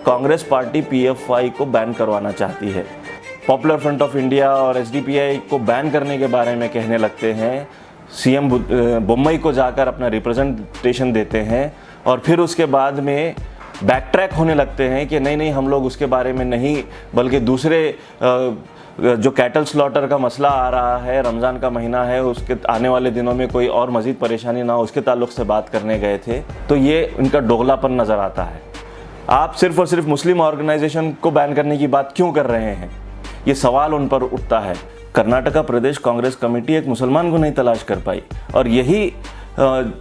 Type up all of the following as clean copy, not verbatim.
Congress party PFI को ban करवाना चाहती है। पॉपुलर फ्रंट ऑफ इंडिया और एसडीपीआई को बैन करने के बारे में कहने लगते हैं, सीएम बम्बई को जाकर अपना रिप्रेजेंटेशन देते हैं और फिर उसके बाद में बैक ट्रैक होने लगते हैं कि नहीं हम लोग उसके बारे में नहीं, बल्कि दूसरे जो कैटल स्लॉटर का मसला आ रहा है, रमज़ान का महीना है, उसके आने वाले दिनों में कोई और मज़ीद परेशानी ना हो उसके ताल्लुक़ से बात करने गए थे। तो ये इनका दोगलापन नज़र आता है। आप सिर्फ़ और सिर्फ मुस्लिम ऑर्गेनाइजेशन को बैन करने की बात क्यों कर रहे हैं, ये सवाल उन पर उठता है। कर्नाटका प्रदेश कांग्रेस कमेटी एक मुसलमान को नहीं तलाश कर पाई और यही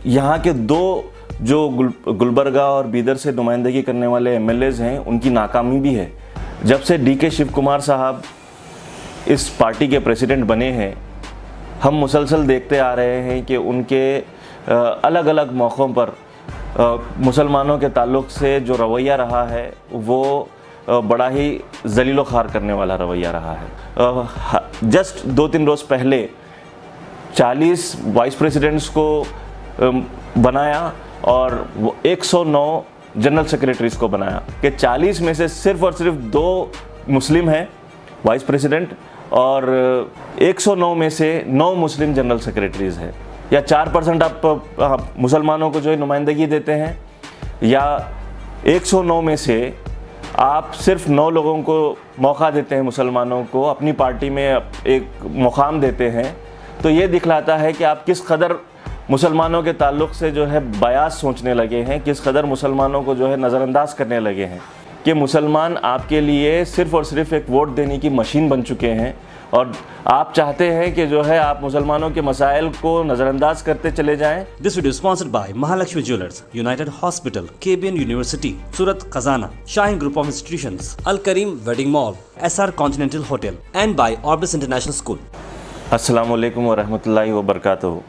यहाँ के दो जो गुलबर्गा और बीदर से नुमाइंदगी करने वाले एमएलएज हैं उनकी नाकामी भी है। जब से डीके शिव कुमार साहब इस पार्टी के प्रेसिडेंट बने हैं, हम मुसलसल देखते आ रहे हैं कि उनके अलग अलग मौक़ों पर मुसलमानों के ताल्लुक़ से जो रवैया रहा है वो बड़ा ही जलीलो ख़ार करने वाला रवैया रहा है। जस्ट 2-3 रोज़ पहले 40 वाइस प्रेसिडेंट्स को बनाया और 109 जनरल सेक्रेटरीज़ को बनाया कि 40 में से सिर्फ और सिर्फ 2 मुस्लिम हैं वाइस प्रेसिडेंट और 109 में से 9 मुस्लिम जनरल सेक्रेटरीज़ हैं। या 4% आप मुसलमानों को जो है नुमाइंदगी देते हैं, या 109 में से आप सिर्फ 9 लोगों को मौका देते हैं, मुसलमानों को अपनी पार्टी में एक मुकाम देते हैं। तो ये दिखलाता है कि आप किस कदर मुसलमानों के ताल्लुक़ से जो है बयास सोचने लगे हैं, किस कदर मुसलमानों को जो है नज़रअंदाज करने लगे हैं कि मुसलमान आपके लिए सिर्फ़ और सिर्फ एक वोट देने की मशीन बन चुके हैं और आप चाहते हैं कि जो है आप मुसलमानों के मसाइल को नज़रअंदाज करते चले जाएं। This video sponsored by Mahalakshmi jewellers, united hospital, KBN university, Surat Khazana, Shaheen group of institutions, Al Karim wedding mall, SR continental hotel and by Orbis international school. अस्सलाम वालेकुम व रहमतुल्लाहि व बरकातहू।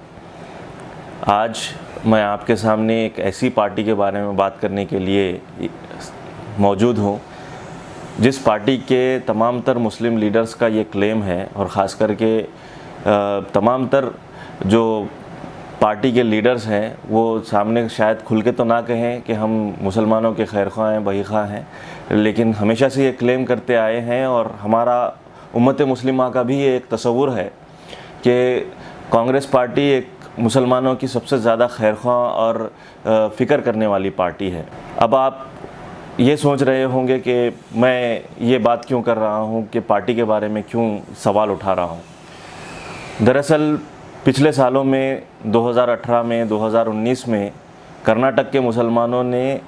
आज मैं आपके सामने एक ऐसी पार्टी के बारे में बात करने के लिए मौजूद हूँ जिस पार्टी के तमाम तर मुस्लिम लीडर्स का ये क्लेम है और ख़ास करके तमाम तर जो पार्टी के लीडर्स हैं वो सामने शायद खुल के तो ना कहें कि हम मुसलमानों के खैरख्वाह हैं, बहीख्वाह हैं, लेकिन हमेशा से ये क्लेम करते आए हैं और हमारा उम्मत मुस्लिमा का भी ये एक तसव्वुर है कि कांग्रेस पार्टी एक मुसलमानों की सबसे ज़्यादा खैरख्वाह और फ़िक्र करने वाली पार्टी है। अब आप ये सोच रहे होंगे कि मैं ये बात क्यों कर रहा हूँ कि पार्टी के बारे में क्यों सवाल उठा रहा हूँ। दरअसल पिछले सालों में 2018 में 2019 में कर्नाटक के मुसलमानों ने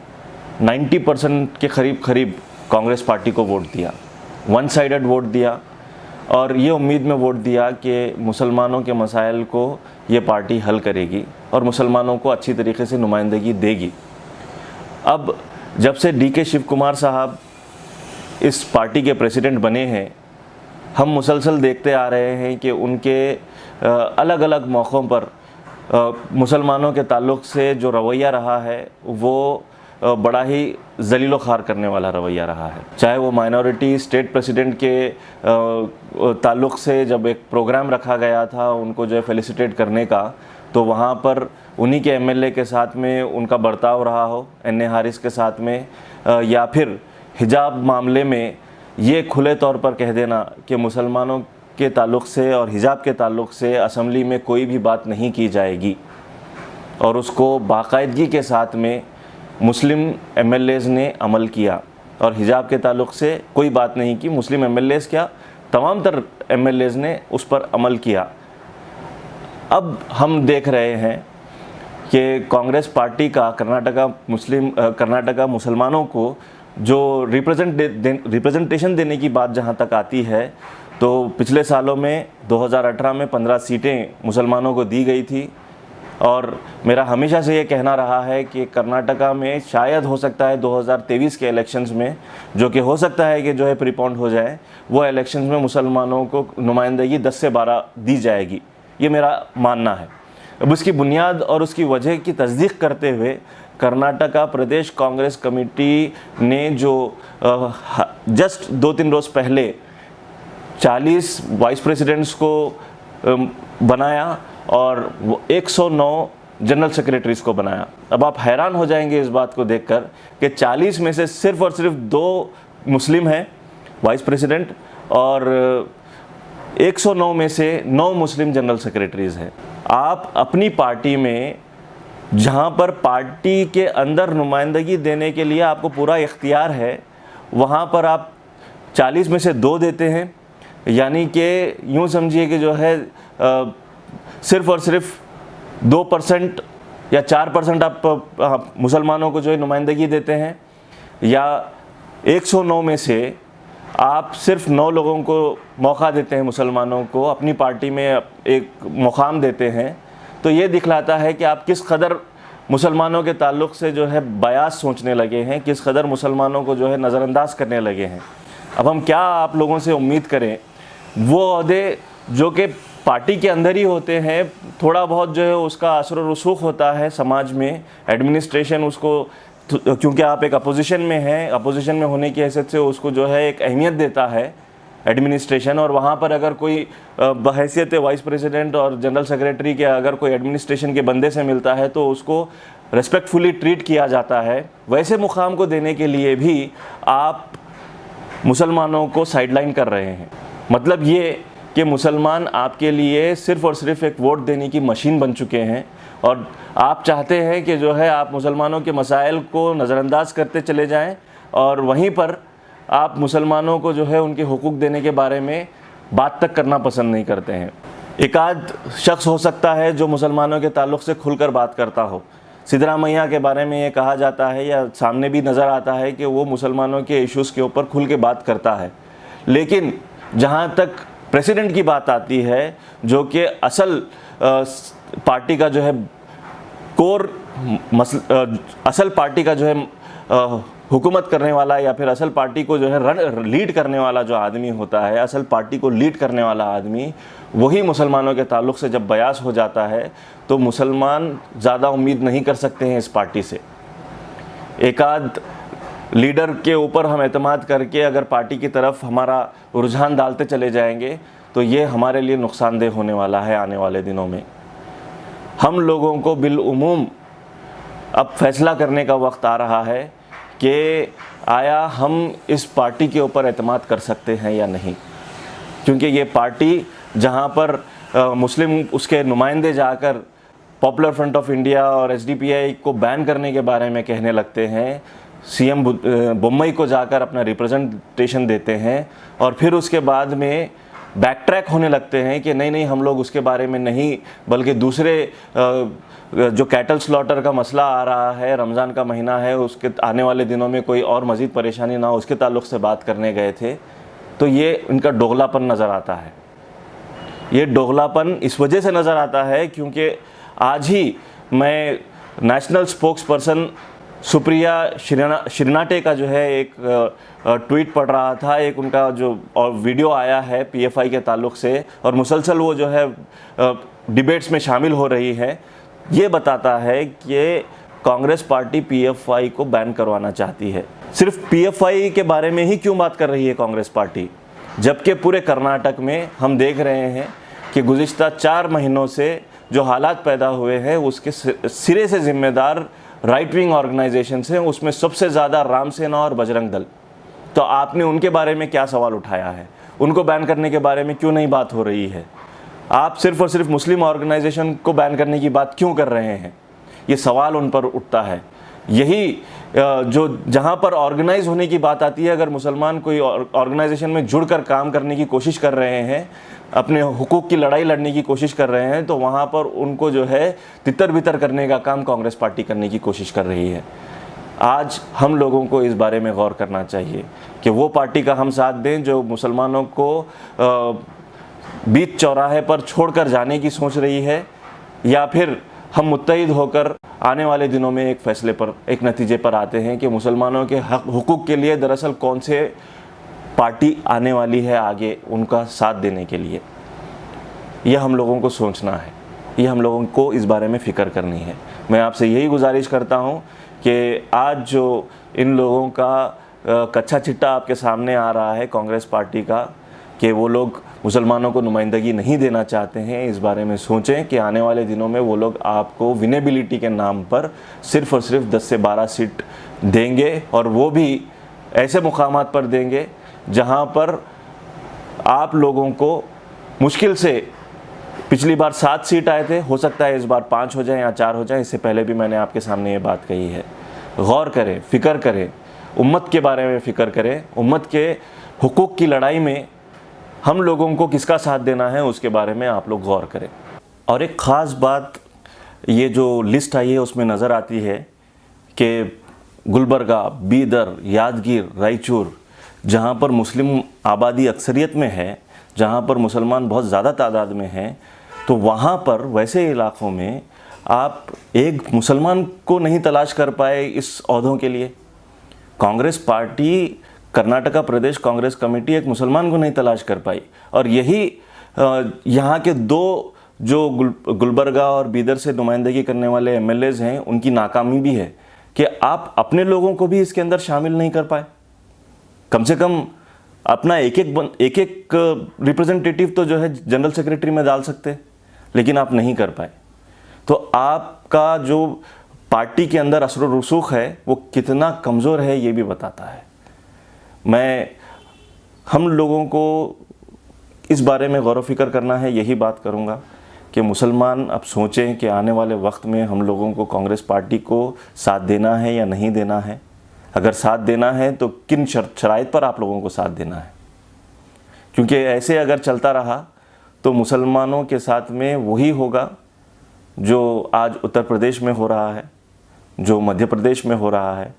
90% के करीब कांग्रेस पार्टी को वोट दिया, वन साइडेड वोट दिया और ये उम्मीद में वोट दिया कि मुसलमानों के मसाइल को ये पार्टी हल करेगी और मुसलमानों को अच्छी तरीके से नुमाइंदगी देगी। अब जब से डीके शिव कुमार साहब इस पार्टी के प्रेसिडेंट बने हैं, हम मुसलसल देखते आ रहे हैं कि उनके अलग अलग मौक़ों पर मुसलमानों के ताल्लुक़ से जो रवैया रहा है वो बड़ा ही जलीलो ख़ार करने वाला रवैया रहा है। चाहे वो माइनॉरिटी स्टेट प्रेसिडेंट के ताल्लुक़ से जब एक प्रोग्राम रखा गया था उनको जो है फेलिसिटेट करने का, तो वहाँ पर उन्हीं के एमएलए के साथ में उनका बर्ताव रहा हो, एन ए हारिस के साथ में, या फिर हिजाब मामले में ये खुले तौर पर कह देना कि मुसलमानों के ताल्लुक़ से और हिजाब के ताल्लुक़ से असम्बली में कोई भी बात नहीं की जाएगी और उसको बाकायदगी के साथ में मुस्लिम एमएलएज़ ने अमल किया और हिजाब के ताल्लुक़ से कोई बात नहीं की। मुस्लिम एमएलएज़ क्या, तमाम तर एमएलएज़ ने उस पर अमल किया। अब हम देख रहे हैं कि कांग्रेस पार्टी का कर्नाटका मुसलमानों को जो रिप्रेजेंटेशन देने की बात जहां तक आती है, तो पिछले सालों में 2018 में 15 सीटें मुसलमानों को दी गई थी और मेरा हमेशा से ये कहना रहा है कि कर्नाटका में शायद हो सकता है 2023 के इलेक्शंस में, जो कि हो सकता है कि जो है प्रीपोन्ड हो जाए, वो इलेक्शंस में मुसलमानों को नुमाइंदगी 10 से 12 दी जाएगी। ये मेरा मानना है। अब उसकी बुनियाद और उसकी वजह की तस्दीक करते हुए कर्नाटका प्रदेश कांग्रेस कमेटी ने जो जस्ट 2-3 रोज़ पहले 40 वाइस प्रेसिडेंट्स को बनाया और 109 जनरल सेक्रेटरीज को बनाया। अब आप हैरान हो जाएंगे इस बात को देखकर कि 40 में से सिर्फ और सिर्फ 2 मुस्लिम हैं वाइस प्रेसिडेंट, और 109 में से 9 मुस्लिम जनरल सेक्रेटरीज हैं। आप अपनी पार्टी में, जहां पर पार्टी के अंदर नुमाइंदगी देने के लिए आपको पूरा इख्तियार है, वहां पर आप 40 में से 2 देते हैं। यानी कि यूँ समझिए कि जो है सिर्फ और सिर्फ 2% या 4% आप मुसलमानों को जो है नुमाइंदगी देते हैं, या 109 में से आप सिर्फ 9 लोगों को मौका देते हैं, मुसलमानों को अपनी पार्टी में एक मुकाम देते हैं। तो ये दिखलाता है कि आप किस कदर मुसलमानों के ताल्लुक़ से जो है बयास सोचने लगे हैं, किस कदर मुसलमानों को जो है नज़रअंदाज करने लगे हैं। अब हम क्या आप लोगों से उम्मीद करें, वो ओहदे जो कि पार्टी के अंदर ही होते हैं, थोड़ा बहुत जो है उसका असर और रसूख होता है समाज में, एडमिनिस्ट्रेशन उसको, क्योंकि आप एक अपोजिशन में हैं, अपोजिशन में होने की हैसियत से उसको जो है एक अहमियत देता है एडमिनिस्ट्रेशन, और वहाँ पर अगर कोई बहैसियत वाइस प्रेसिडेंट और जनरल सेक्रेटरी के अगर कोई एडमिनिस्ट्रेशन के बंदे से मिलता है तो उसको रेस्पेक्टफुली ट्रीट किया जाता है। वैसे मुकाम को देने के लिए भी आप मुसलमानों को साइडलाइन कर रहे हैं। मतलब ये कि मुसलमान आपके लिए सिर्फ़ और सिर्फ एक वोट देने की मशीन बन चुके हैं, और आप चाहते हैं कि जो है आप मुसलमानों के मसाइल को नज़रअंदाज करते चले जाएं, और वहीं पर आप मुसलमानों को जो है उनके हुकूक देने के बारे में बात तक करना पसंद नहीं करते हैं। एक आध शख्स हो सकता है जो मुसलमानों के ताल्लुक़ से खुलकर बात करता हो। सिद्धरामैया के बारे में ये कहा जाता है या सामने भी नज़र आता है कि वो मुसलमानों के इश्यूज़ के ऊपर खुल के बात करता है, लेकिन जहाँ तक प्रेसिडेंट की बात आती है, जो कि असल पार्टी का जो है कोर असल पार्टी का जो है हुकूमत करने वाला, या फिर असल पार्टी को जो है लीड करने वाला जो आदमी होता है, असल पार्टी को लीड करने वाला आदमी, वही मुसलमानों के ताल्लुक़ से जब बयास हो जाता है तो मुसलमान ज़्यादा उम्मीद नहीं कर सकते हैं इस पार्टी से। एक आध लीडर के ऊपर हम एतमाद करके अगर पार्टी की तरफ हमारा रुझान डालते चले जाएंगे तो ये हमारे लिए नुकसानदेह होने वाला है आने वाले दिनों में। हम लोगों को बिलउमूम अब फैसला करने का वक्त आ रहा है कि आया हम इस पार्टी के ऊपर एतमाद कर सकते हैं या नहीं, क्योंकि ये पार्टी जहाँ पर मुस्लिम उसके नुमाइंदे जाकर पॉपुलर फ्रंट ऑफ इंडिया और एसडीपीआई को बैन करने के बारे में कहने लगते हैं, सीएम बम्बई को जाकर अपना रिप्रेजेंटेशन देते हैं, और फिर उसके बाद में बैक ट्रैक होने लगते हैं कि नहीं हम लोग उसके बारे में नहीं, बल्कि दूसरे जो कैटल स्लॉटर का मसला आ रहा है, रमज़ान का महीना है, उसके आने वाले दिनों में कोई और मज़ीद परेशानी ना हो उसके ताल्लुक़ से बात करने गए थे। तो ये इनका दोगलापन नज़र आता है। ये दोगलापन इस वजह से नज़र आता है क्योंकि आज ही मैं नेशनल स्पोक्स पर्सन सुप्रिया श्रीनाटे का जो है एक ट्वीट पढ़ रहा था, एक उनका जो और वीडियो आया है पीएफआई के ताल्लुक़ से, और मुसलसल वो जो है डिबेट्स में शामिल हो रही है। ये बताता है कि कांग्रेस पार्टी पीएफआई को बैन करवाना चाहती है। सिर्फ पीएफआई के बारे में ही क्यों बात कर रही है कांग्रेस पार्टी, जबकि पूरे कर्नाटक में हम देख रहे हैं कि गुज़िश्ता 4 महीनों से जो हालात पैदा हुए हैं उसके सिरे से ज़िम्मेदार राइट विंग ऑर्गेनाइजेशंस हैं, उसमें सबसे ज़्यादा राम सेना और बजरंग दल। तो आपने उनके बारे में क्या सवाल उठाया है? उनको बैन करने के बारे में क्यों नहीं बात हो रही है? आप सिर्फ और सिर्फ मुस्लिम ऑर्गेनाइजेशन को बैन करने की बात क्यों कर रहे हैं? ये सवाल उन पर उठता है। यही जो जहाँ पर ऑर्गेनाइज होने की बात आती है, अगर मुसलमान कोई ऑर्गेनाइजेशन में जुड़कर काम करने की कोशिश कर रहे हैं, अपने हुकूक की लड़ाई लड़ने की कोशिश कर रहे हैं, तो वहाँ पर उनको जो है तितर बितर करने का काम कांग्रेस पार्टी करने की कोशिश कर रही है। आज हम लोगों को इस बारे में गौर करना चाहिए कि वो पार्टी का हम साथ दें जो मुसलमानों को बीच चौराहे पर छोड़कर जाने की सोच रही है, या फिर हम मुत्तहिद होकर आने वाले दिनों में एक फ़ैसले पर, एक नतीजे पर आते हैं कि मुसलमानों के हक हुकूक के लिए दरअसल कौन से पार्टी आने वाली है आगे उनका साथ देने के लिए। यह हम लोगों को सोचना है, यह हम लोगों को इस बारे में फ़िक्र करनी है। मैं आपसे यही गुजारिश करता हूँ कि आज जो इन लोगों का कच्चा चिट्टा आपके सामने आ रहा है कांग्रेस पार्टी का, कि वो लोग मुसलमानों को नुमाइंदगी नहीं देना चाहते हैं, इस बारे में सोचें कि आने वाले दिनों में वो लोग आपको विनेबिलिटी के नाम पर सिर्फ़ और सिर्फ 10 से 12 सीट देंगे, और वो भी ऐसे मुकामात पर देंगे जहां पर आप लोगों को मुश्किल से, पिछली बार 7 सीट आए थे, हो सकता है इस बार 5 हो जाए या 4 हो जाए। इससे पहले भी मैंने आपके सामने ये बात कही है। गौर करें, फ़िक्र करें, उम्मत के बारे में फ़िक्र करें, उम्मत के हुकूक़ की लड़ाई में हम लोगों को किसका साथ देना है उसके बारे में आप लोग गौर करें। और एक ख़ास बात, ये जो लिस्ट आई है उसमें नज़र आती है कि गुलबर्गा, बीदर, यादगीर, रायचूर, जहाँ पर मुस्लिम आबादी अक्सरियत में है, जहाँ पर मुसलमान बहुत ज़्यादा तादाद में हैं, तो वहाँ पर वैसे इलाक़ों में आप एक मुसलमान को नहीं तलाश कर पाए इस ओहदों के लिए। कांग्रेस पार्टी, कर्नाटका प्रदेश कांग्रेस कमेटी एक मुसलमान को नहीं तलाश कर पाई, और यही यहाँ के 2 जो गुलबर्गा और बीदर से नुमाइंदगी करने वाले एमएलएज हैं, उनकी नाकामी भी है कि आप अपने लोगों को भी इसके अंदर शामिल नहीं कर पाए। कम से कम अपना एक एक रिप्रेजेंटेटिव तो जो है जनरल सेक्रेटरी में डाल सकते, लेकिन आप नहीं कर पाए। तो आपका जो पार्टी के अंदर असर व रसूख है वो कितना कमज़ोर है ये भी बताता है। मैं हम लोगों को इस बारे में गौर व फिक्र करना है, यही बात करूँगा कि मुसलमान अब सोचें कि आने वाले वक्त में हम लोगों को कांग्रेस पार्टी को साथ देना है या नहीं देना है। अगर साथ देना है तो किन शराइत पर आप लोगों को साथ देना है, क्योंकि ऐसे अगर चलता रहा तो मुसलमानों के साथ में वही होगा जो आज उत्तर प्रदेश में हो रहा है, जो मध्य प्रदेश में हो रहा है।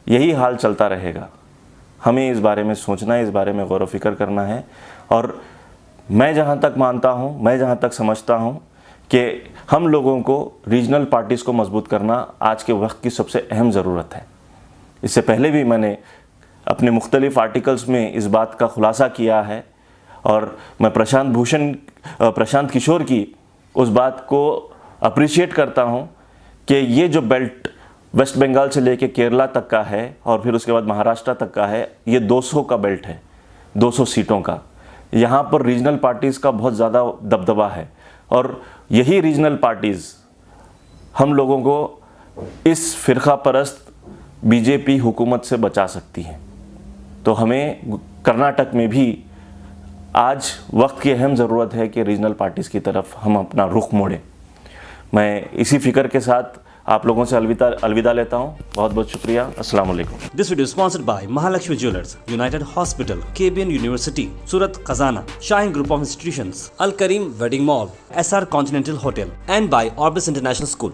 यही हाल चलता रहेगा। हमें इस बारे में सोचना है, इस बारे में गौर व फिक्र करना है। और मैं जहाँ तक मानता हूँ, मैं जहाँ तक समझता हूँ कि हम लोगों को रीजनल पार्टीज़ को मजबूत करना आज के वक्त की सबसे अहम ज़रूरत है। इससे पहले भी मैंने अपने मुख्तलिफ़ आर्टिकल्स में इस बात का खुलासा किया है, और मैं प्रशांत किशोर की उस बात को अप्रिशिएट करता हूँ कि ये जो बेल्ट वेस्ट बंगाल से लेके केरला तक का है और फिर उसके बाद महाराष्ट्र तक का है, ये 200 का बेल्ट है, 200 सीटों का। यहाँ पर रीजनल पार्टीज़ का बहुत ज़्यादा दबदबा है, और यही रीजनल पार्टीज़ हम लोगों को इस फ़िरका परस्त बीजेपी हुकूमत से बचा सकती हैं। तो हमें कर्नाटक में भी आज वक्त की अहम ज़रूरत है कि रीजनल पार्टीज़ की तरफ हम अपना रुख मोड़ें। मैं इसी फ़िक्र के साथ आप लोगों से अलविदा लेता हूँ। बहुत बहुत शुक्रिया। अस्सलाम वालेकुम। This video is sponsored by Mahalakshmi Jewelers, United Hospital, KBN University, Surat Khazana, Shahin Group of Institutions, Al Karim Wedding Mall, SR Continental Hotel, and by Orbis International School.